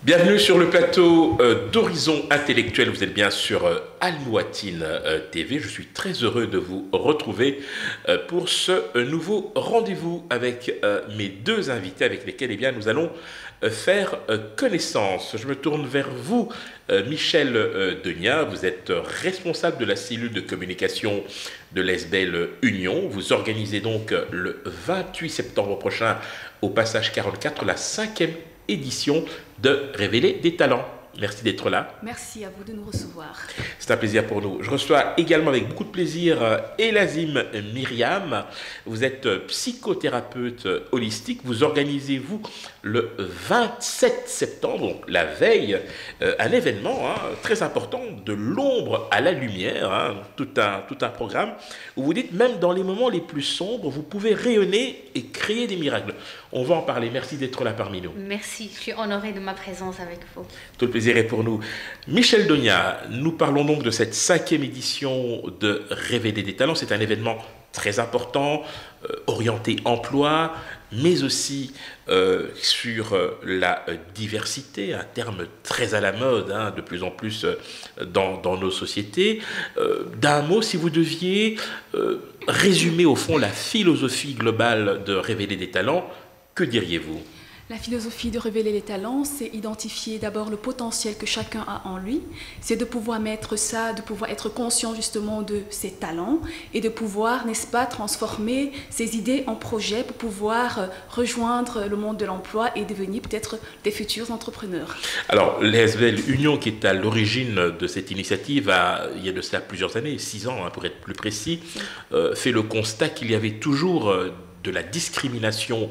Bienvenue sur le plateau d'Horizon Intellectuel. Vous êtes bien sur Al-Mouatine TV. Je suis très heureux de vous retrouver pour ce nouveau rendez-vous avec mes deux invités avec lesquels nous allons faire connaissance. Je me tourne vers vous, Michel Degna. Vous êtes responsable de la cellule de communication de l'ESBL Union. Vous organisez donc le 28 septembre prochain au Passage 44 la 5e édition de Révéler des talents. Merci d'être là. Merci à vous de nous recevoir. C'est un plaisir pour nous. Je reçois également avec beaucoup de plaisir Elazim Myriam. Vous êtes psychothérapeute holistique. Vous organisez, vous, le 27 septembre, donc la veille, un événement très important, de l'ombre à la lumière, tout un programme, où vous dites, même dans les moments les plus sombres, vous pouvez rayonner et créer des miracles. On va en parler. Merci d'être là parmi nous. Merci, je suis honorée de ma présence avec vous. Tout le plaisir est pour nous. Michel Degna, nous parlons donc de cette 5e édition de Révéler des talents. C'est un événement très important, orienté emploi, mais aussi sur la diversité, un terme très à la mode, de plus en plus dans nos sociétés. D'un mot, si vous deviez résumer au fond la philosophie globale de Révéler des talents, que diriez-vous ? La philosophie de Révéler les talents, c'est identifier d'abord le potentiel que chacun a en lui. C'est de pouvoir mettre ça, de pouvoir être conscient justement de ses talents et de pouvoir, n'est-ce pas, transformer ses idées en projets pour pouvoir rejoindre le monde de l'emploi et devenir peut-être des futurs entrepreneurs. Alors, l'ESBL Union, qui est à l'origine de cette initiative, il y a de cela plusieurs années, 6 ans pour être plus précis, fait le constat qu'il y avait toujours de la discrimination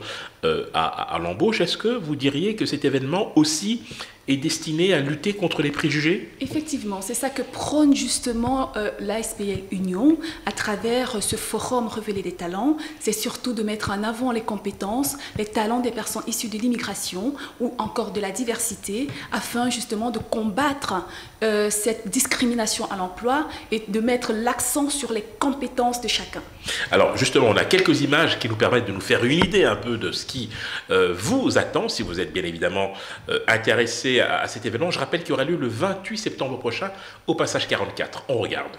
à l'embauche. Est-ce que vous diriez que cet événement aussi est destiné à lutter contre les préjugés? Effectivement, c'est ça que prône justement l'ASBL Union à travers ce forum Révéler des talents. C'est surtout de mettre en avant les compétences, les talents des personnes issues de l'immigration ou encore de la diversité afin justement de combattre cette discrimination à l'emploi et de mettre l'accent sur les compétences de chacun. Alors justement, on a quelques images qui nous permettent de nous faire une idée un peu de ce qui vous attend, si vous êtes bien évidemment intéressé à cet événement. Je rappelle qu'il aura lieu le 28 septembre prochain au Passage 44. On regarde.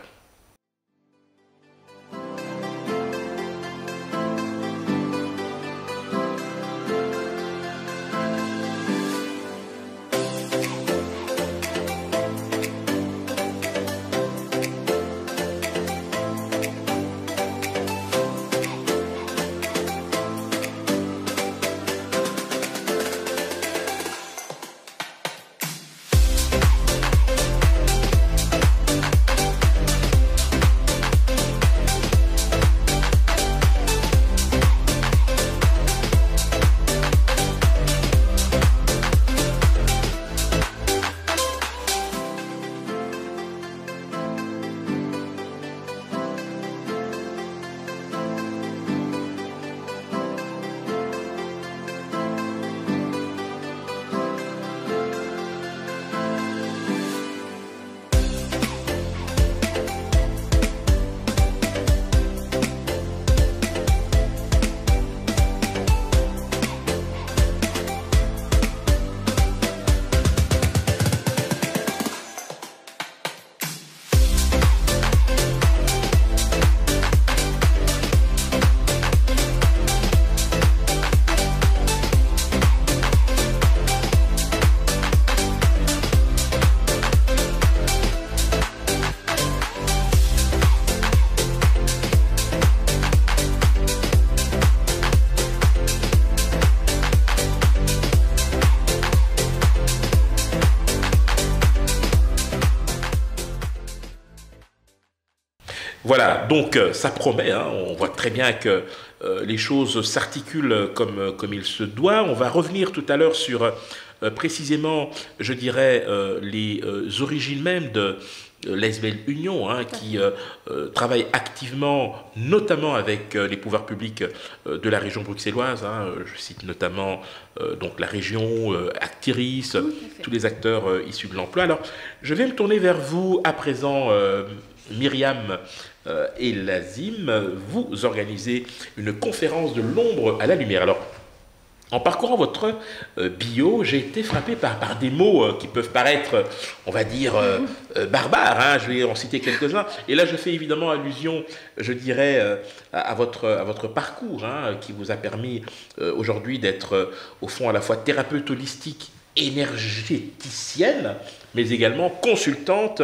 Voilà, donc ça promet, on voit très bien que les choses s'articulent comme il se doit. On va revenir tout à l'heure sur précisément, je dirais, les origines même de l'ESBL Union, qui travaille activement, notamment avec les pouvoirs publics de la région bruxelloise. Je cite notamment donc la région, Actiris, tous les acteurs issus de l'emploi. Alors, je vais me tourner vers vous à présent, Myriam et Elazim. Vous organisez une conférence de l'ombre à la lumière. Alors, En parcourant votre bio, j'ai été frappé par des mots qui peuvent paraître, on va dire, barbares. Hein. Je vais en citer quelques-uns. Et là, je fais évidemment allusion, je dirais, à votre parcours, hein, qui vous a permis aujourd'hui d'être, au fond, à la fois thérapeute holistique, énergéticienne, mais également consultante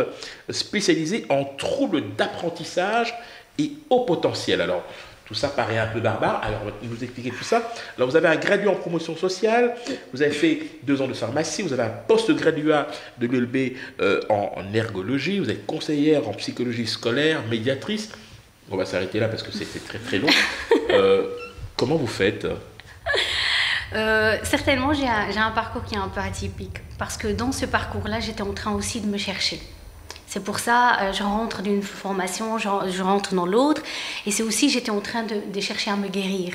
spécialisée en troubles d'apprentissage et haut potentiel. Alors, tout ça paraît un peu barbare, alors on va nous expliquer tout ça. Alors vous avez un graduat en promotion sociale, vous avez fait 2 ans de pharmacie, vous avez un post-graduat de l'ULB en ergologie, vous êtes conseillère en psychologie scolaire, médiatrice. On va s'arrêter là parce que c'est très très long. Comment vous faites? Certainement, j'ai un parcours qui est un peu atypique, parce que dans ce parcours-là, j'étais en train aussi de me chercher. C'est pour ça je rentre d'une formation, je rentre dans l'autre, et c'est aussi j'étais en train de chercher à me guérir,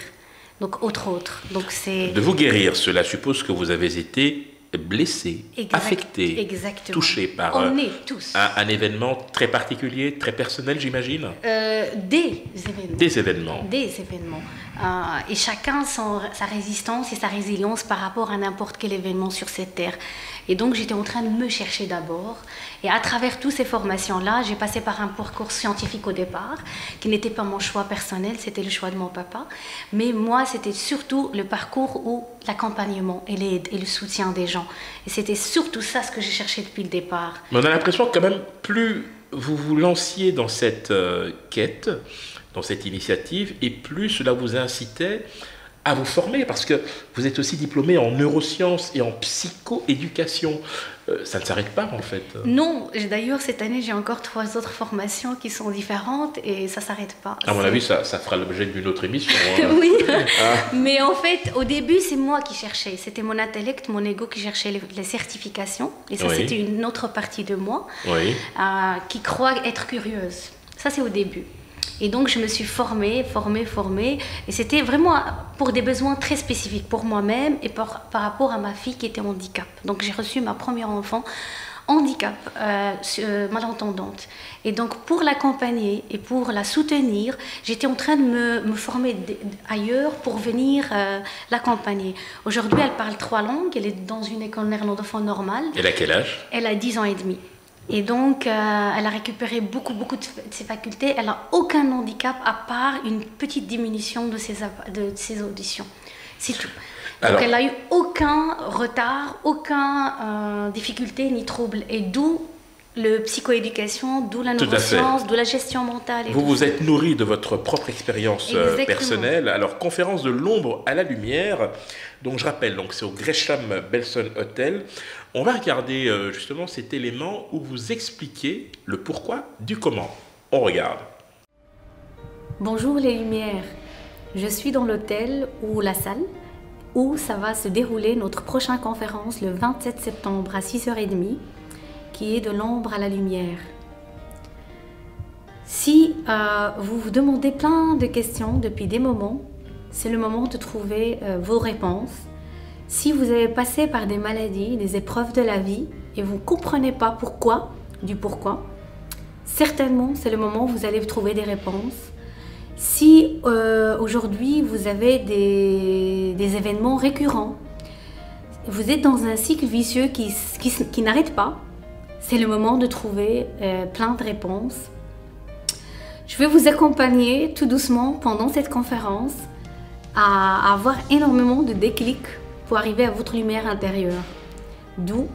donc autre. Donc c'est de vous guérir. Cela suppose que vous avez été blessé, affecté, touché par un événement très particulier, très personnel, j'imagine. Des événements. Et chacun sa résistance et sa résilience par rapport à n'importe quel événement sur cette terre. Et donc j'étais en train de me chercher d'abord. Et à travers toutes ces formations-là, j'ai passé par un parcours scientifique au départ, qui n'était pas mon choix personnel, c'était le choix de mon papa. Mais moi, c'était surtout le parcours où l'accompagnement et l'aide et le soutien des gens. Et c'était surtout ça ce que j'ai cherché depuis le départ. Mais on a l'impression que quand même, plus vous vous lanciez dans cette quête, dans cette initiative, et plus cela vous incitait à vous former, parce que vous êtes aussi diplômé en neurosciences et en psychoéducation. Ça ne s'arrête pas en fait. Non, d'ailleurs cette année j'ai encore 3 autres formations qui sont différentes et ça ne s'arrête pas. À mon avis, ça fera l'objet d'une autre émission. Hein. Oui, mais en fait au début c'est moi qui cherchais. C'était mon intellect, mon ego qui cherchait les certifications. Et ça c'était une autre partie de moi qui croit être curieuse. Ça c'est au début. Et donc, je me suis formée. Et c'était vraiment pour des besoins très spécifiques pour moi-même et par rapport à ma fille qui était handicap. Donc, j'ai reçu ma première enfant handicap, malentendante. Et donc, pour l'accompagner et pour la soutenir, j'étais en train de me former ailleurs pour venir l'accompagner. Aujourd'hui, elle parle 3 langues. Elle est dans une école néerlandophone normale. Elle a quel âge? Elle a 10 ans et demi. Et donc, elle a récupéré beaucoup de ses facultés. Elle n'a aucun handicap à part une petite diminution de ses auditions. C'est tout. Donc, elle n'a eu aucun retard, aucune difficulté ni trouble. Et d'où le psychoéducation, d'où la neuroscience, d'où la gestion mentale. Vous vous êtes nourri de votre propre expérience personnelle. Alors, conférence de l'ombre à la lumière. Donc, je rappelle, c'est au Gresham Belson Hotel. On va regarder justement cet élément où vous expliquez le pourquoi du comment. On regarde. Bonjour les lumières. Je suis dans l'hôtel ou la salle où ça va se dérouler notre prochaine conférence le 27 septembre à 6h30, qui est de l'ombre à la lumière. Si vous vous demandez plein de questions depuis des moments, c'est le moment de trouver vos réponses. Si vous avez passé par des maladies, des épreuves de la vie et vous ne comprenez pas pourquoi, certainement c'est le moment où vous allez trouver des réponses. Si aujourd'hui vous avez des événements récurrents, vous êtes dans un cycle vicieux qui n'arrête pas, c'est le moment de trouver plein de réponses. Je vais vous accompagner tout doucement pendant cette conférence à avoir énormément de déclics pour arriver à votre lumière intérieure. D'où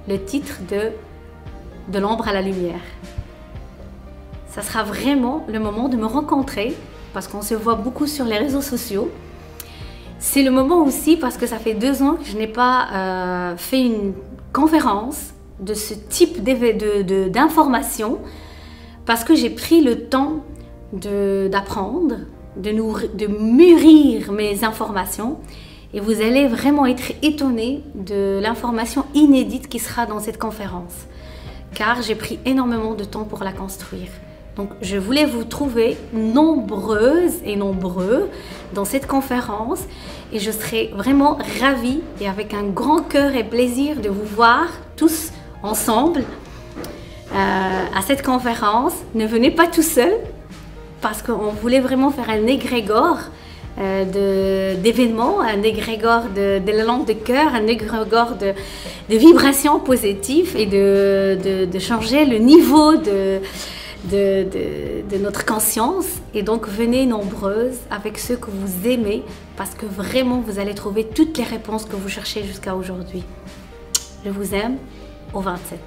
le titre de l'ombre à la lumière. Ça sera vraiment le moment de me rencontrer parce qu'on se voit beaucoup sur les réseaux sociaux. C'est le moment aussi parce que ça fait 2 ans que je n'ai pas fait une conférence de ce type d'information parce que j'ai pris le temps d'apprendre, de mûrir mes informations. Et vous allez vraiment être étonnés de l'information inédite qui sera dans cette conférence. Car j'ai pris énormément de temps pour la construire. Donc je voulais vous trouver nombreuses et nombreux dans cette conférence. Et je serai vraiment ravie et avec un grand cœur et plaisir de vous voir tous ensemble à cette conférence. Ne venez pas tout seul parce qu'on voulait vraiment faire un égrégore d'événements, un égrégore de l'élan de cœur, un égrégore de vibrations positives et de changer le niveau de notre conscience. Et donc venez nombreuses avec ceux que vous aimez, parce que vraiment vous allez trouver toutes les réponses que vous cherchez jusqu'à aujourd'hui. Je vous aime au 27.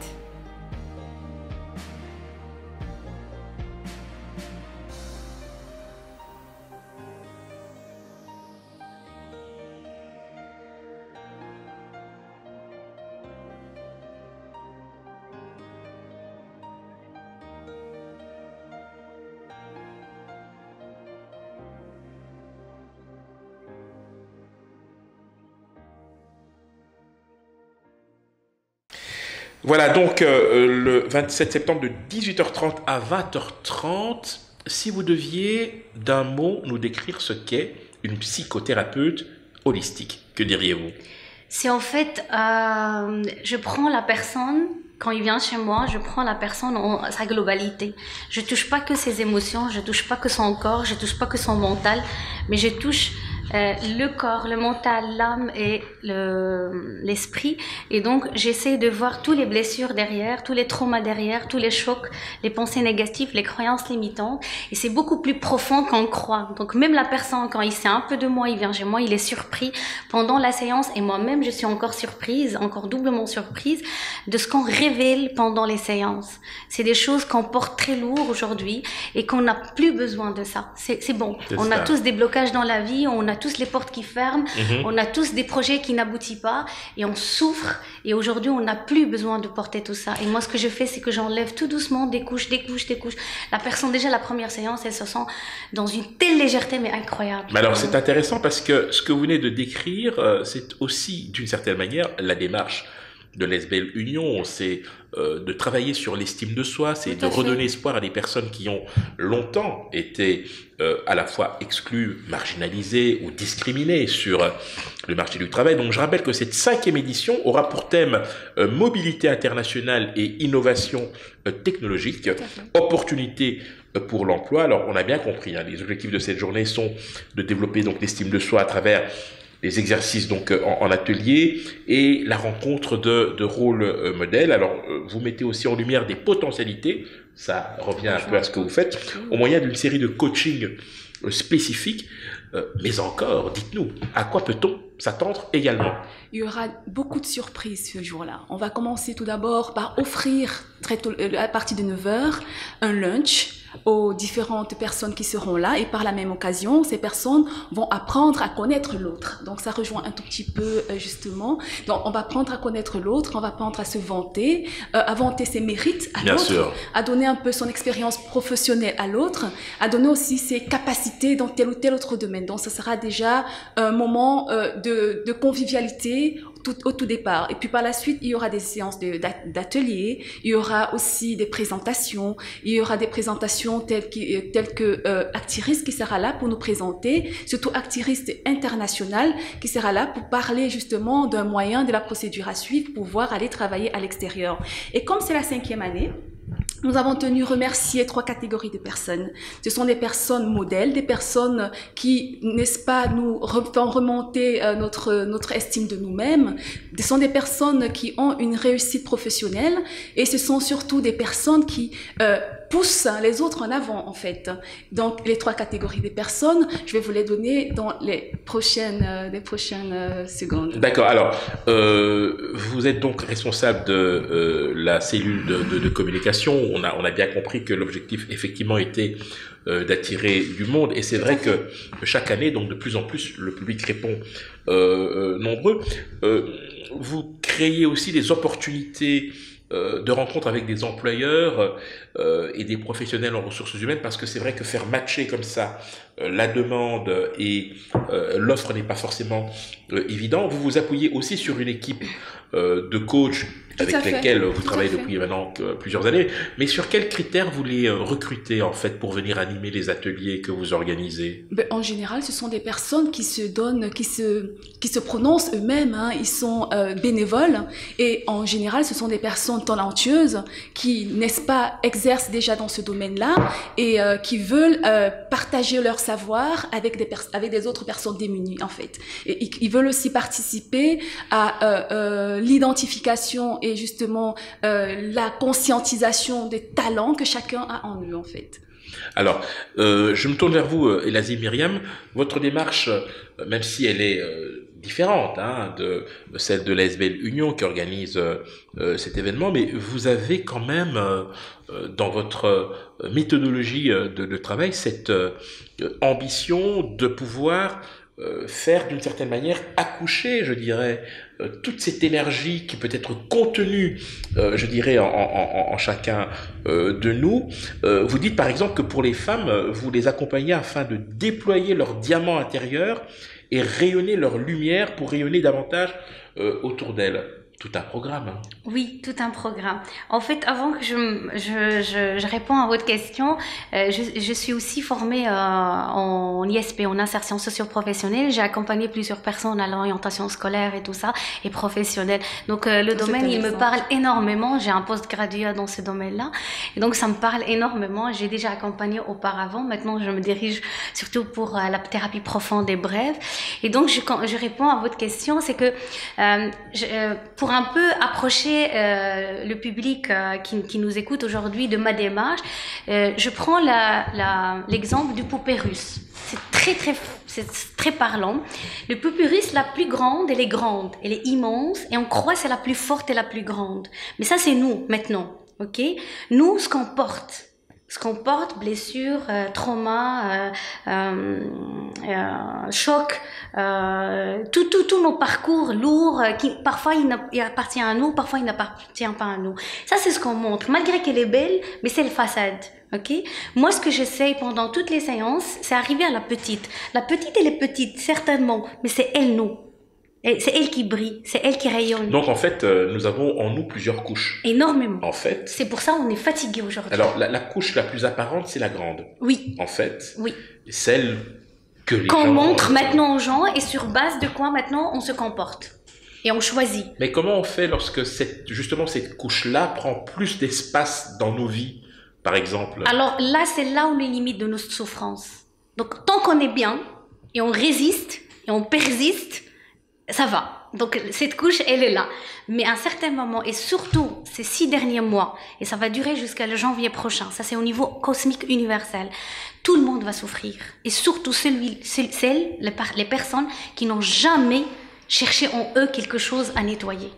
Voilà, donc le 27 septembre de 18h30 à 20h30, si vous deviez d'un mot nous décrire ce qu'est une psychothérapeute holistique, que diriez-vous? C'est en fait, je prends la personne, quand il vient chez moi, je prends la personne en sa globalité. Je touche pas que ses émotions, je touche pas que son corps, je touche pas que son mental, mais je touche le corps, le mental, l'âme et l'esprit. Et donc, j'essaie de voir toutes les blessures derrière, tous les traumas derrière, tous les chocs, les pensées négatives, les croyances limitantes. Et c'est beaucoup plus profond qu'on croit. Donc, même la personne, quand il sait un peu de moi, il vient chez moi, il est surpris pendant la séance. Et moi-même, je suis encore surprise, encore doublement surprise de ce qu'on révèle pendant les séances. C'est des choses qu'on porte très lourd aujourd'hui et qu'on n'a plus besoin de ça. C'est bon. On a tous des blocages dans la vie, on a tous les portes qui ferment, on a tous des projets qui n'aboutissent pas et on souffre. Et aujourd'hui, on n'a plus besoin de porter tout ça. Et moi, ce que je fais, c'est que j'enlève tout doucement des couches, des couches, des couches. La personne, déjà, la première séance, elle se sent dans une telle légèreté, mais incroyable. Mais alors, c'est intéressant parce que ce que vous venez de décrire, c'est aussi, d'une certaine manière, la démarche de l'SBL Union, c'est de travailler sur l'estime de soi, c'est de redonner espoir à des personnes qui ont longtemps été à la fois exclues, marginalisées ou discriminées sur le marché du travail. Donc je rappelle que cette 5e édition aura pour thème mobilité internationale et innovation technologique, opportunités pour l'emploi. Alors on a bien compris, les objectifs de cette journée sont de développer donc l'estime de soi à travers les exercices donc en atelier et la rencontre de rôles modèles. Alors, vous mettez aussi en lumière des potentialités, ça revient un peu à ce que vous faites, au moyen d'une série de coaching spécifiques. Mais encore, dites-nous, à quoi peut-on s'attendre également? Il y aura beaucoup de surprises ce jour-là. On va commencer tout d'abord par offrir, très tôt, à partir de 9h, un lunch aux différentes personnes qui seront là, et par la même occasion, ces personnes vont apprendre à connaître l'autre. Donc ça rejoint un tout petit peu justement. Donc on va apprendre à connaître l'autre, on va apprendre à se vanter, à vanter ses mérites à l'autre, à donner un peu son expérience professionnelle à l'autre, à donner aussi ses capacités dans tel ou tel autre domaine. Donc ça sera déjà un moment de convivialité au tout départ. Et puis par la suite, il y aura des séances d'ateliers, il y aura aussi des présentations, il y aura des présentations telles que Actiris qui sera là pour nous présenter, surtout Actiris international qui sera là pour parler justement d'un moyen de la procédure à suivre pour pouvoir aller travailler à l'extérieur. Et comme c'est la 5e année, nous avons tenu à remercier 3 catégories de personnes. Ce sont des personnes modèles, des personnes qui, n'est-ce pas, nous font remonter notre estime de nous-mêmes. Ce sont des personnes qui ont une réussite professionnelle et ce sont surtout des personnes qui poussent les autres en avant, en fait. Donc, les 3 catégories de personnes, je vais vous les donner dans les prochaines secondes. D'accord. Alors, vous êtes donc responsable de la cellule de communication. On a bien compris que l'objectif, effectivement, était d'attirer du monde. Et c'est vrai que chaque année, donc de plus en plus, le public répond nombreux. Vous créez aussi des opportunités de rencontres avec des employeurs et des professionnels en ressources humaines, parce que c'est vrai que faire matcher comme ça la demande et l'offre n'est pas forcément évident. Vous vous appuyez aussi sur une équipe de coachs avec lesquels vous travaillez depuis maintenant plusieurs années. Mais sur quels critères vous les recrutez en fait pour venir animer les ateliers que vous organisez? En général, ce sont des personnes qui se donnent, qui se prononcent eux-mêmes. Hein. Ils sont bénévoles et en général, ce sont des personnes personnes talentueuses qui, n'est-ce pas, exercent déjà dans ce domaine-là et qui veulent partager leur savoir avec des autres personnes démunies, en fait. Et ils veulent aussi participer à l'identification et justement la conscientisation des talents que chacun a en eux, en fait. Alors, je me tourne vers vous, Elazie Myriam. Votre démarche, même si elle est différente de celle de l'ASBL Union qui organise cet événement, mais vous avez quand même dans votre méthodologie de travail cette ambition de pouvoir faire d'une certaine manière accoucher, je dirais, toute cette énergie qui peut être contenue, je dirais, en chacun de nous. Vous dites par exemple que pour les femmes, vous les accompagnez afin de déployer leur diamant intérieur et rayonner leur lumière pour rayonner davantage autour d'elles. Tout un programme. Oui, tout un programme. En fait, avant que je réponds à votre question, je suis aussi formée en ISP, en insertion socio-professionnelle. J'ai accompagné plusieurs personnes à l'orientation scolaire et tout ça, et professionnelle. Donc, le domaine, il me parle énormément. J'ai un post-graduat dans ce domaine-là. Et donc, ça me parle énormément. J'ai déjà accompagné auparavant. Maintenant, je me dirige surtout pour la thérapie profonde et brève. Et donc, je réponds à votre question, c'est que pour un peu approcher le public qui nous écoute aujourd'hui de ma démarche, je prends l'exemple du poupée russe. C'est très parlant. Le poupée russe, la plus grande, elle est grande, elle est immense, et on croit que c'est la plus forte et la plus grande. Mais ça, c'est nous, maintenant. Ok? Nous, ce qu'on porte, blessure, trauma, choc, tous nos parcours lourds qui parfois il appartient à nous, parfois il n'appartient pas à nous. Ça, c'est ce qu'on montre, malgré qu'elle est belle, mais c'est le façade. Ok? Moi, ce que j'essaye pendant toutes les séances, c'est arriver à la petite. La petite, elle est petite, certainement, mais c'est elle, nous. C'est elle qui brille, c'est elle qui rayonne. Donc en fait, nous avons en nous plusieurs couches. Énormément. En fait. C'est pour ça qu'on est fatigué aujourd'hui. Alors la couche la plus apparente, c'est la grande. Oui. En fait. Oui. Celle que les qu'on gens montre maintenant aux gens et sur base de quoi maintenant on se comporte. Et on choisit. Mais comment on fait lorsque justement cette couche-là prend plus d'espace dans nos vies, par exemple? Alors là, c'est là où les limites de nos souffrances. Donc tant qu'on est bien et on résiste et on persiste, ça va. Donc cette couche, elle est là. Mais à un certain moment, et surtout ces 6 derniers mois, et ça va durer jusqu'à le janvier prochain, ça c'est au niveau cosmique universel, tout le monde va souffrir. Et surtout les personnes qui n'ont jamais cherché en eux quelque chose à nettoyer.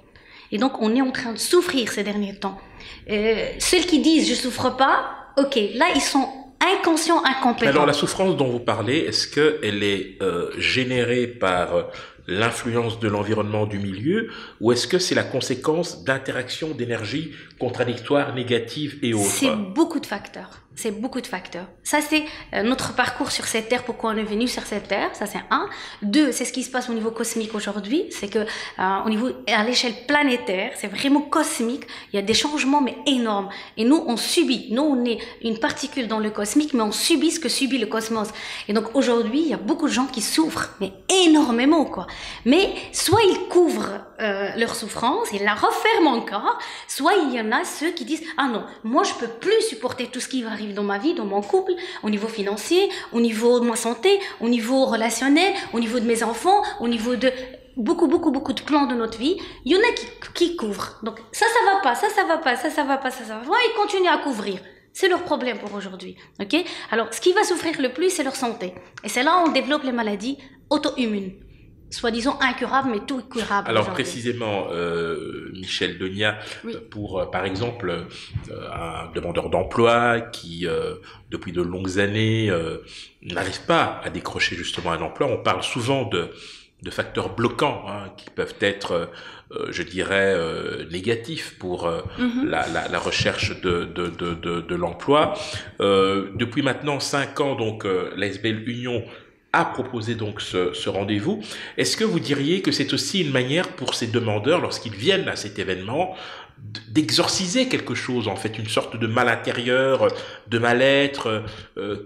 Et donc on est en train de souffrir ces derniers temps. Ceux qui disent « je souffre pas », ok, là ils sont inconscients, incompétents. Alors la souffrance dont vous parlez, est-ce qu'elle est générée par l'influence de l'environnement du milieu, ou est-ce que c'est la conséquence d'interactions d'énergie contradictoires, négatives et autres? C'est beaucoup de facteurs. C'est beaucoup de facteurs. Ça, c'est notre parcours sur cette terre, pourquoi on est venu sur cette terre, ça c'est 1. 2, c'est ce qui se passe au niveau cosmique aujourd'hui, c'est que au niveau, à l'échelle planétaire, c'est vraiment cosmique, il y a des changements mais énormes. Et nous, on subit, nous on est une particule dans le cosmique, mais on subit ce que subit le cosmos. Et donc aujourd'hui, il y a beaucoup de gens qui souffrent, mais énormément quoi. Mais soit ils couvrent leur souffrance, ils la referment encore, soit il y en a ceux qui disent « Ah non, moi je peux plus supporter tout ce qui va arriver dans ma vie, dans mon couple, au niveau financier, au niveau de ma santé, au niveau relationnel, au niveau de mes enfants, au niveau de beaucoup de plans de notre vie. » Il y en a qui couvrent. Donc ça va pas, ça va pas, ça va pas, ça va pas. Ils continuent à couvrir. C'est leur problème pour aujourd'hui. Ok? Alors, ce qui va souffrir le plus, c'est leur santé. Et c'est là où on développe les maladies auto-immunes. Soi-disant incurable, mais tout curable. Alors précisément, Michel Denia, oui. Pour par exemple un demandeur d'emploi qui depuis de longues années n'arrive pas à décrocher justement un emploi, on parle souvent de facteurs bloquants qui peuvent être, je dirais, négatifs pour la recherche de l'emploi. Depuis maintenant 5 ans, donc l'ASBL Union a proposé donc ce rendez-vous. Est-ce que vous diriez que c'est aussi une manière pour ces demandeurs, lorsqu'ils viennent à cet événement, d'exorciser quelque chose, en fait, une sorte de mal intérieur, de mal-être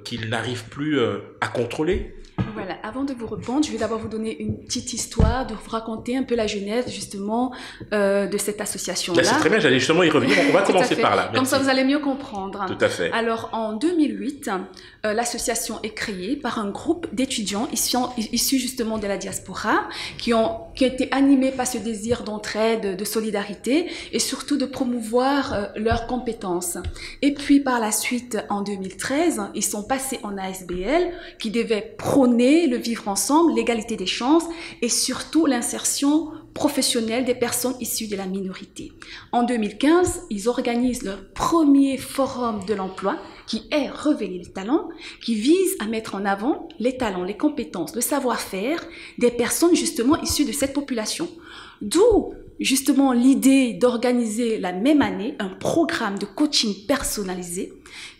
qu'ils n'arrivent plus à contrôler? Voilà. avant de vous répondre, je vais d'abord vous donner une petite histoire, de vous raconter un peu la genèse justement de cette association-là. C'est très bien, j'allais justement y revenir. On va commencer par là. Merci. Comme ça, vous allez mieux comprendre. Tout à fait. Alors, en 2008, l'association est créée par un groupe d'étudiants issus justement de la diaspora qui ont été animés par ce désir d'entraide, de solidarité et surtout de promouvoir leurs compétences. Et puis, par la suite, en 2013, ils sont passés en ASBL qui devait prôner le vivre ensemble, l'égalité des chances et surtout l'insertion professionnelle des personnes issues de la minorité. En 2015, ils organisent leur premier forum de l'emploi qui est Révéler les talents, qui vise à mettre en avant les talents, les compétences, le savoir-faire des personnes justement issues de cette population. D'où justement l'idée d'organiser la même année un programme de coaching personnalisé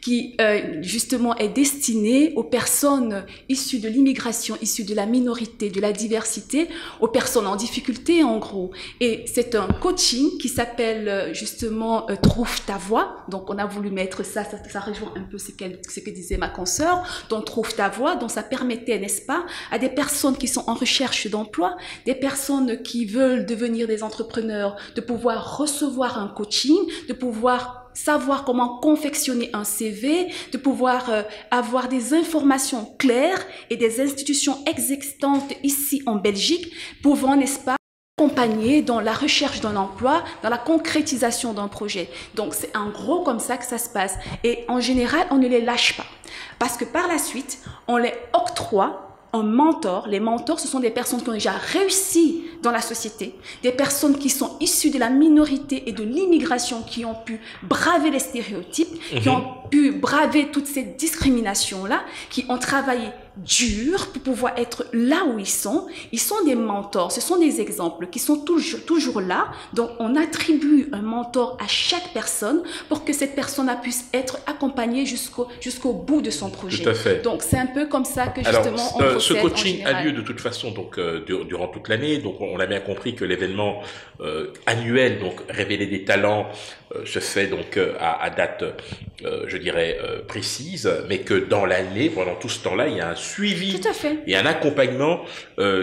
qui justement est destiné aux personnes issues de l'immigration, issues de la minorité, de la diversité, aux personnes en difficulté en gros. Et c'est un coaching qui s'appelle justement Trouve ta voie. Donc on a voulu mettre ça rejoint un peu ce que disait ma consoeur, donc Trouve ta voie, donc ça permettait, n'est-ce pas, à des personnes qui sont en recherche d'emploi, des personnes qui veulent devenir des entrepreneurs, de pouvoir recevoir un coaching, de pouvoir savoir comment confectionner un CV, de pouvoir avoir des informations claires et des institutions existantes ici en Belgique pouvant, n'est-ce pas, accompagner dans la recherche d'un emploi, dans la concrétisation d'un projet. Donc c'est en gros comme ça que ça se passe. Et en général, on ne les lâche pas. Parce que par la suite, on les octroie un mentor. Les mentors, ce sont des personnes qui ont déjà réussi dans la société, des personnes qui sont issues de la minorité et de l'immigration, qui ont pu braver les stéréotypes, qui ont pu braver toutes ces discriminations-là, qui ont travaillé dur pour pouvoir être là où ils sont. Ils sont des mentors, ce sont des exemples qui sont toujours là. Donc, on attribue un mentor à chaque personne pour que cette personne puisse être accompagnée jusqu'au bout de son projet. Tout à fait. Donc, c'est un peu comme ça que justement on ce coaching a lieu de toute façon donc durant toute l'année. Donc, on a bien compris que l'événement annuel, donc Révéler des talents, se fait donc à date, je dirais, précise, mais que dans l'année, pendant tout ce temps-là, il y a un suivi et un accompagnement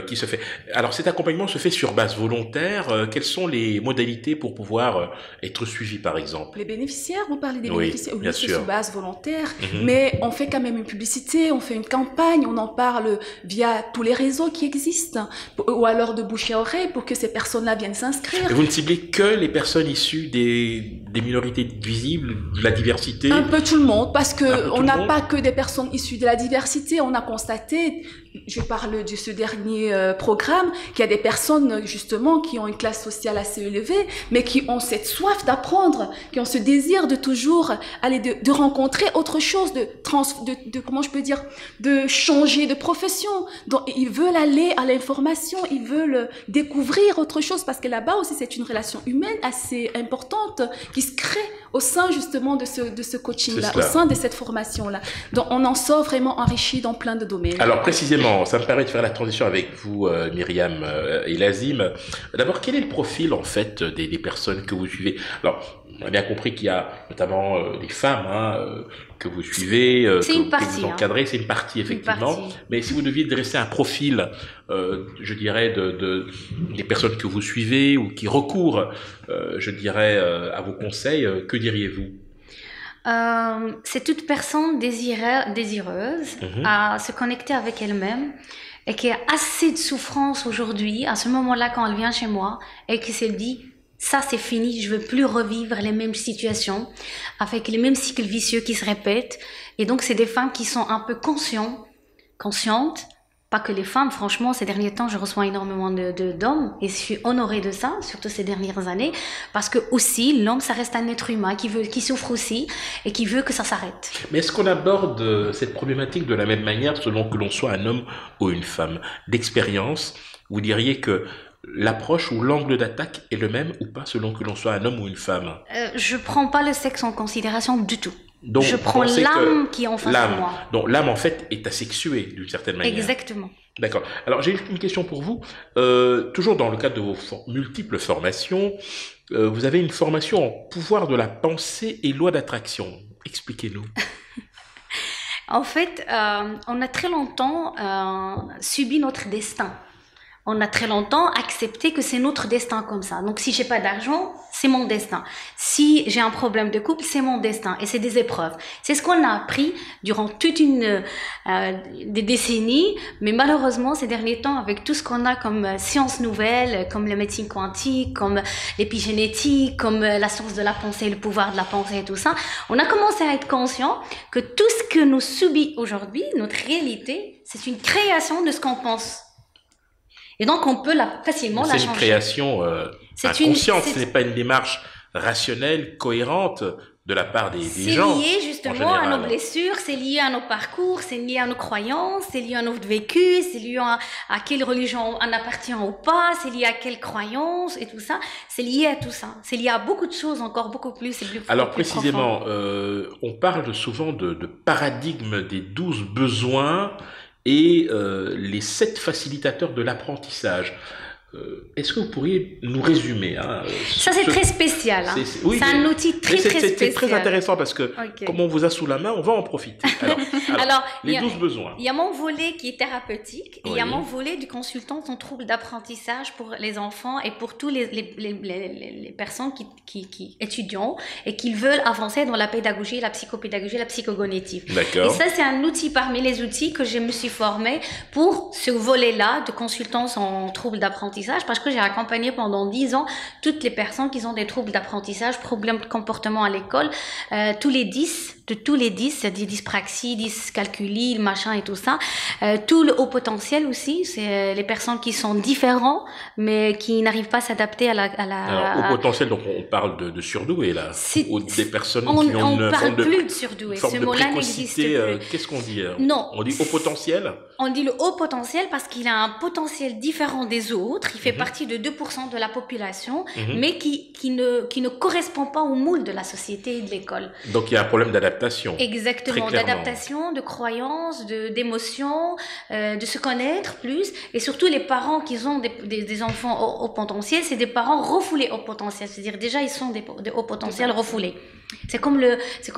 qui se fait. Alors cet accompagnement se fait sur base volontaire. Quelles sont les modalités pour pouvoir être suivi, par exemple? Les bénéficiaires, vous parlez des oui, bénéficiaires, oui, bien c'est sûr. sur base volontaire, mais on fait quand même une publicité, on fait une campagne, on en parle via tous les réseaux qui existent, ou alors de bouche à oreille pour que ces personnes-là viennent s'inscrire. Et vous ne ciblez que les personnes issues des minorités visibles, de la diversité? Un peu tout le monde, parce que on n'a pas que des personnes issues de la diversité. On a constaté, je parle de ce dernier programme, qu'il y a des personnes justement qui ont une classe sociale assez élevée, mais qui ont cette soif d'apprendre, qui ont ce désir de toujours aller de rencontrer autre chose, de comment je peux dire, de changer de profession. Donc ils veulent aller à l'information, ils veulent découvrir autre chose, parce que là-bas aussi c'est une relation humaine assez importante qui se crée au sein justement de ce coaching-là, au sein de cette formation-là. Donc on en sort vraiment enrichi dans plein de domaines. Alors précisément, ça me permet de faire la transition avec vous, Myriam et Lazim. D'abord, quel est le profil en fait des personnes que vous suivez? Alors, on a bien compris qu'il y a notamment des femmes que vous suivez, que vous encadrez, c'est une partie effectivement. Mais si vous deviez dresser un profil, je dirais, des personnes que vous suivez ou qui recourent, je dirais, à vos conseils, que diriez-vous? C'est toute personne désireuse à se connecter avec elle-même et qui a assez de souffrance aujourd'hui, à ce moment-là quand elle vient chez moi, et qui se dit ça c'est fini, je veux plus revivre les mêmes situations avec les mêmes cycles vicieux qui se répètent. Et donc c'est des femmes qui sont un peu conscientes. Pas que les femmes, franchement, ces derniers temps, je reçois énormément d'hommes et je suis honorée de ça, surtout ces dernières années, parce que aussi, l'homme, ça reste un être humain qui souffre aussi et qui veut que ça s'arrête. Mais est-ce qu'on aborde cette problématique de la même manière selon que l'on soit un homme ou une femme? D'expérience, vous diriez que l'approche ou l'angle d'attaque est le même ou pas selon que l'on soit un homme ou une femme? Je prends pas le sexe en considération du tout. Donc, je prends l'âme qui est en face de moi. Donc l'âme en fait est asexuée d'une certaine manière. Exactement. D'accord. Alors j'ai une question pour vous. Toujours dans le cadre de vos multiples formations, vous avez une formation en pouvoir de la pensée et loi d'attraction. Expliquez-nous. En fait, on a très longtemps subi notre destin. On a très longtemps accepté que c'est notre destin comme ça. Donc, si j'ai pas d'argent, c'est mon destin. Si j'ai un problème de couple, c'est mon destin. Et c'est des épreuves. C'est ce qu'on a appris durant toute des décennies. Mais malheureusement, ces derniers temps, avec tout ce qu'on a comme sciences nouvelles, comme la médecine quantique, comme l'épigénétique, comme la science de la pensée, le pouvoir de la pensée et tout ça, on a commencé à être conscient que tout ce que nous subit aujourd'hui, notre réalité, c'est une création de ce qu'on pense. Et donc, on peut facilement la changer. C'est une création inconsciente, ce n'est pas une démarche rationnelle, cohérente de la part des gens. C'est lié justement à nos blessures, c'est lié à nos parcours, c'est lié à nos croyances, c'est lié à notre vécu, c'est lié à quelle religion on appartient ou pas, c'est lié à quelle croyance et tout ça. C'est lié à tout ça. C'est lié à beaucoup de choses, encore beaucoup plus. Alors précisément, on parle souvent de paradigme des 12 besoins et les 7 facilitateurs de l'apprentissage. Est-ce que vous pourriez nous résumer Ça, c'est très spécial. C'est un outil très spécial. C'est très intéressant parce que, comme on vous a sous la main, on va en profiter. Alors les 12 besoins. Il y a mon volet qui est thérapeutique et il y a mon volet du consultant en troubles d'apprentissage pour les enfants et pour tous les personnes qui étudiants et qui veulent avancer dans la pédagogie, la psychopédagogie, la psychogonitive. D'accord. Et ça, c'est un outil parmi les outils que je me suis formée pour ce volet-là de consultance en troubles d'apprentissage. Parce que j'ai accompagné pendant 10 ans toutes les personnes qui ont des troubles d'apprentissage, problèmes de comportement à l'école, tous les 10, c'est-à-dire dyspraxie, dyscalculie, machin et tout ça, tout le haut potentiel aussi, c'est les personnes qui sont différents mais qui n'arrivent pas à s'adapter à la... Alors, haut potentiel, donc on parle de surdoués là, ou des personnes qui ont on parle plus de surdoués, ce mot-là n'existe plus. Qu'est-ce qu'on dit? Non. On dit haut potentiel? On dit le haut potentiel parce qu'il a un potentiel différent des autres. Il fait partie de 2% de la population, mais qui ne correspond pas au moule de la société et de l'école. Donc il y a un problème d'adaptation. Exactement, d'adaptation, de croyance, d'émotion, de se connaître plus. Et surtout les parents qui ont des enfants au potentiel, c'est des parents refoulés au potentiel. C'est-à-dire déjà ils sont des hauts potentiels refoulés. C'est comme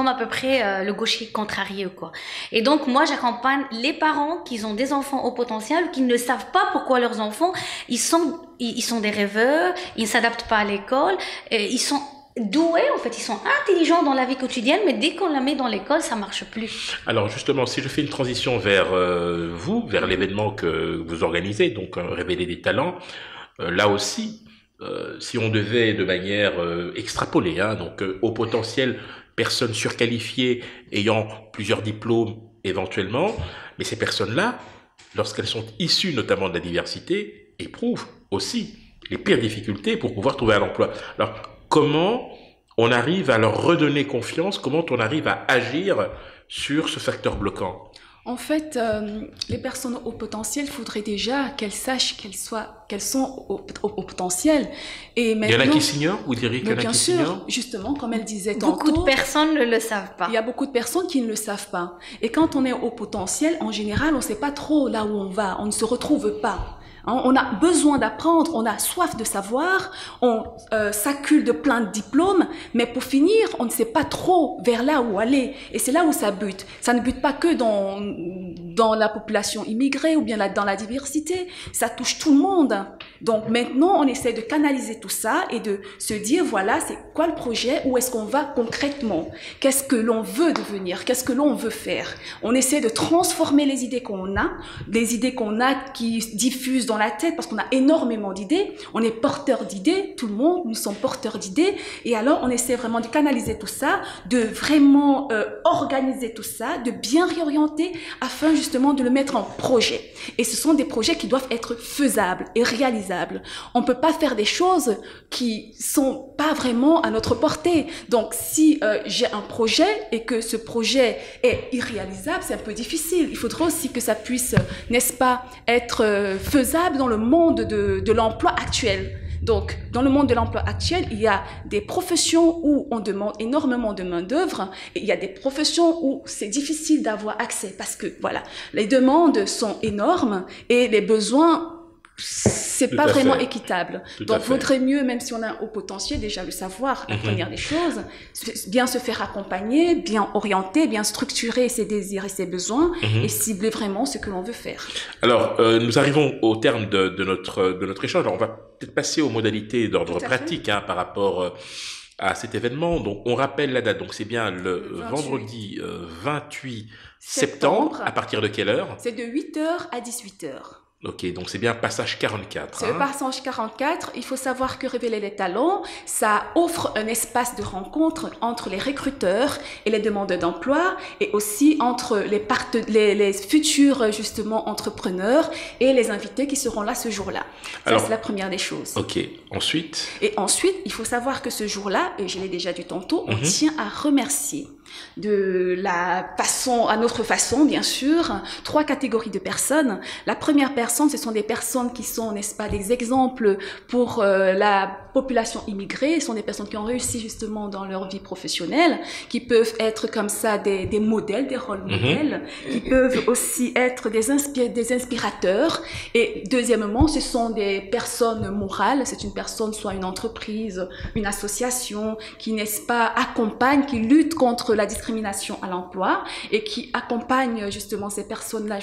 à peu près le gaucher contrarié quoi. Et donc moi j'accompagne les parents qui ont des enfants au potentiel, qui ne savent pas pourquoi leurs enfants ils sont des rêveurs, ils ne s'adaptent pas à l'école, ils sont doués en fait, ils sont intelligents dans la vie quotidienne, mais dès qu'on la met dans l'école ça marche plus. Alors justement, si je fais une transition vers vous, vers l'événement que vous organisez, donc révéler des talents, là aussi. Si on devait de manière extrapolée, donc au potentiel, personnes surqualifiées ayant plusieurs diplômes éventuellement, mais ces personnes-là, lorsqu'elles sont issues notamment de la diversité, éprouvent aussi les pires difficultés pour pouvoir trouver un emploi. Alors comment on arrive à leur redonner confiance, comment on arrive à agir sur ce facteur bloquant? En fait, les personnes au potentiel, il faudrait déjà qu'elles sachent qu'elles sont au potentiel. Et maintenant, il y en a qui s'ignorent, vous diriez qu'il y en a qui s'ignorent? Bien sûr, justement, comme elle disait tantôt. Beaucoup de personnes ne le savent pas. Il y a beaucoup de personnes qui ne le savent pas. Et quand on est au potentiel, en général, on ne sait pas trop là où on va, on ne se retrouve pas. On a besoin d'apprendre, on a soif de savoir, on s'accule de plein de diplômes, mais pour finir, on ne sait pas trop vers là où aller. Et c'est là où ça bute. Ça ne bute pas que dans la population immigrée ou bien dans la diversité, ça touche tout le monde. Donc maintenant, on essaie de canaliser tout ça et de se dire, voilà, c'est quoi le projet, où est-ce qu'on va concrètement, qu'est-ce que l'on veut devenir, qu'est-ce que l'on veut faire. On essaie de transformer les idées qu'on a qui diffusent dans la tête, parce qu'on a énormément d'idées, on est porteur d'idées, tout le monde, nous sommes porteurs d'idées, et alors on essaie vraiment de canaliser tout ça, de vraiment organiser tout ça, de bien réorienter afin justement de le mettre en projet. Et ce sont des projets qui doivent être faisables et réalisables. On peut pas faire des choses qui sont pas vraiment à notre portée. Donc si j'ai un projet et que ce projet est irréalisable, c'est un peu difficile. Il faudra aussi que ça puisse, n'est-ce pas, être faisable dans le monde de l'emploi actuel. Donc, dans le monde de l'emploi actuel, il y a des professions où on demande énormément de main-d'œuvre et il y a des professions où c'est difficile d'avoir accès parce que, voilà, les demandes sont énormes et les besoins c'est pas vraiment équitable. Donc, vaudrait mieux, même si on a un haut potentiel, déjà le savoir, la première des choses, bien se faire accompagner, bien orienter, bien structurer ses désirs et ses besoins et cibler vraiment ce que l'on veut faire. Alors, nous arrivons au terme de notre échange. Alors, on va peut-être passer aux modalités d'ordre pratique par rapport à cet événement. Donc, on rappelle la date. Donc, c'est bien le vendredi 28 septembre. À partir de quelle heure? C'est de 8h à 18h. Ok, donc c'est bien passage 44. C'est le passage 44. Il faut savoir que Révéler les talents, ça offre un espace de rencontre entre les recruteurs et les demandeurs d'emploi et aussi entre les futurs justement entrepreneurs et les invités qui seront là ce jour-là. Ça, c'est la première des choses. Ok, ensuite? Et ensuite, il faut savoir que ce jour-là, et je l'ai déjà dit tantôt, on tient à remercier à notre façon, bien sûr, 3 catégories de personnes. La première personne, ce sont des personnes qui sont, n'est-ce pas, des exemples pour la population immigrée. Ce sont des personnes qui ont réussi justement dans leur vie professionnelle, qui peuvent être comme ça des modèles, des rôles modèles, qui peuvent aussi être des inspirateurs. Et deuxièmement, ce sont des personnes morales. C'est une personne, soit une entreprise, une association, qui, n'est-ce pas, accompagne, qui lutte contre la discrimination à l'emploi et qui accompagne justement ces personnes-là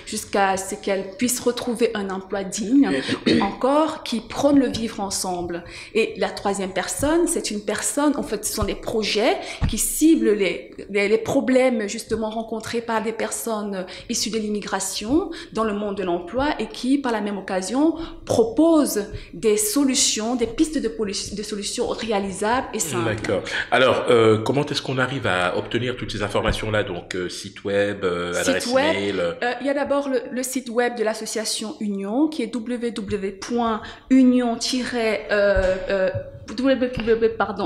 jusqu'à ce qu'elles puissent retrouver un emploi digne, ou encore qui prône le vivre ensemble. Et la troisième personne, c'est une personne, en fait, ce sont des projets qui ciblent les problèmes justement rencontrés par des personnes issues de l'immigration dans le monde de l'emploi et qui, par la même occasion, proposent des solutions, des pistes de solutions réalisables et simples. D'accord. Alors, comment est-ce qu'on arrive à obtenir toutes ces informations-là? Donc, site web, adresse mail. Il y a d'abord le site web de l'association Union qui est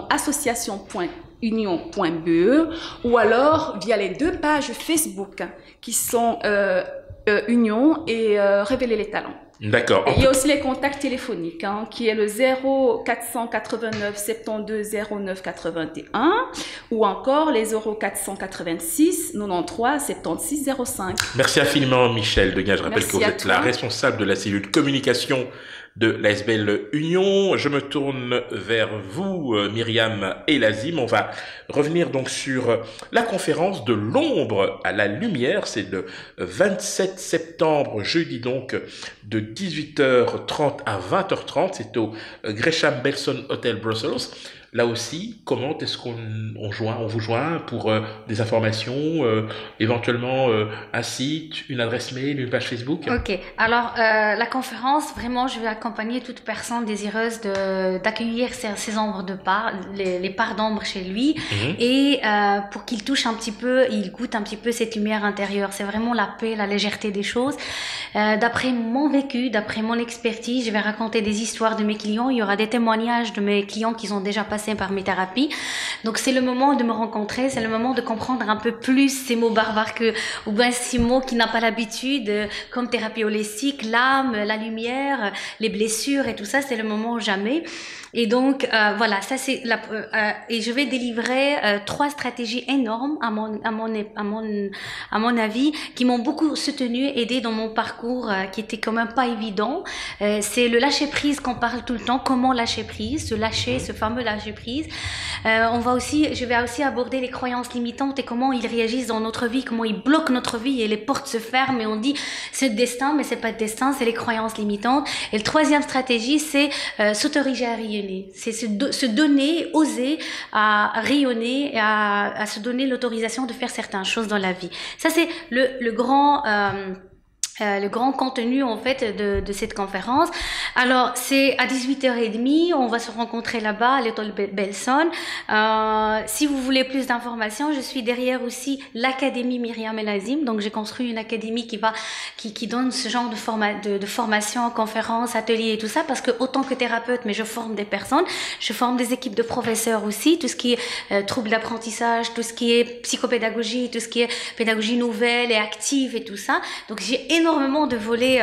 association.union.be ou alors via les 2 pages Facebook qui sont Union et Révéler les talents. D'accord. Il y a aussi les contacts téléphoniques, qui est le 0489 72 09 81 ou encore les 0486 93 76 05. Merci infiniment, Michel Deguin. Je rappelle que vous êtes la responsable de la cellule communication de l'ASBL Union. Je me tourne vers vous, Myriam Elazim. On va revenir donc sur la conférence de l'ombre à la lumière. C'est le 27 septembre, jeudi donc, de 18h30 à 20h30. C'est au Gresham Belson Hotel Brussels. Là aussi, comment est-ce qu'on vous joint pour des informations, éventuellement un site, une adresse mail, une page Facebook? Ok, alors la conférence, vraiment, je vais accompagner toute personne désireuse d'accueillir ces ombres de part, les parts d'ombre chez lui, et pour qu'il touche un petit peu, il goûte un petit peu cette lumière intérieure. C'est vraiment la paix, la légèreté des choses. D'après mon vécu, d'après mon expertise, je vais raconter des histoires de mes clients. Il y aura des témoignages de mes clients qui ont déjà passé par mes thérapies. Donc c'est le moment de me rencontrer, c'est le moment de comprendre un peu plus ces mots barbares ou bien ces mots qui n'a pas l'habitude, comme thérapie holistique, l'âme, la lumière, les blessures et tout ça, c'est le moment jamais. Et donc voilà, ça c'est et je vais délivrer 3 stratégies énormes à mon avis, qui m'ont beaucoup soutenu, aidé dans mon parcours qui était quand même pas évident. C'est le lâcher prise qu'on parle tout le temps, comment lâcher prise, ce fameux lâcher prise. Je vais aussi aborder les croyances limitantes et comment ils réagissent dans notre vie, comment ils bloquent notre vie et les portes se ferment et on dit c'est le destin, mais c'est pas le destin, c'est les croyances limitantes. Et le 3e stratégie, c'est s'autoriser à rayonner. C'est se donner, oser à rayonner, à se donner l'autorisation de faire certaines choses dans la vie. Ça, c'est le grand contenu en fait de cette conférence. Alors c'est à 18h30, on va se rencontrer là-bas à l'hôtel Belson. Si vous voulez plus d'informations, je suis derrière aussi l'académie Myriam Elazim. Donc j'ai construit une académie qui donne ce genre de formation, conférences, ateliers et tout ça, parce que autant que thérapeute, mais je forme des personnes, je forme des équipes de professeurs aussi, tout ce qui est troubles d'apprentissage, tout ce qui est psychopédagogie, tout ce qui est pédagogie nouvelle et active et tout ça. Donc j'ai énormément énormément de volets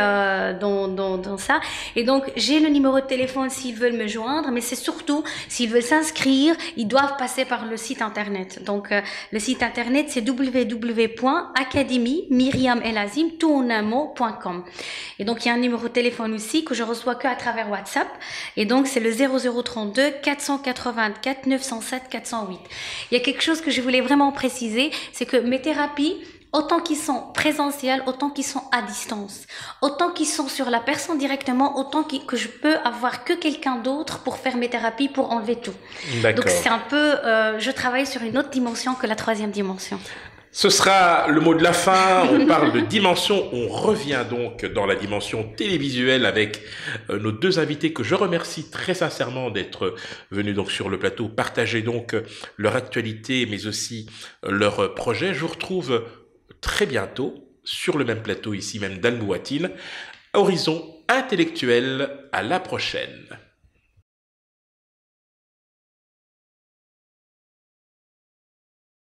dans ça. Et donc, j'ai le numéro de téléphone s'ils veulent me joindre, mais c'est surtout, s'ils veulent s'inscrire, ils doivent passer par le site internet. Donc, le site internet, c'est www.academie.myriamelazim.com. Et donc, il y a un numéro de téléphone aussi que je reçois que à travers WhatsApp. Et donc, c'est le 0032 484 907 408. Il y a quelque chose que je voulais vraiment préciser, c'est que mes thérapies, autant qu'ils sont présentiels, autant qu'ils sont à distance, autant qu'ils sont sur la personne directement, autant que je peux avoir que quelqu'un d'autre pour faire mes thérapies, pour enlever tout. Donc c'est un peu, je travaille sur une autre dimension que la troisième dimension. Ce sera le mot de la fin. On parle de dimension. On revient donc dans la dimension télévisuelle avec nos deux invités que je remercie très sincèrement d'être venus donc sur le plateau, partager donc leur actualité mais aussi leur projet. Je vous retrouve très bientôt sur le même plateau ici même d'Al Mouatine. Horizon intellectuel, à la prochaine.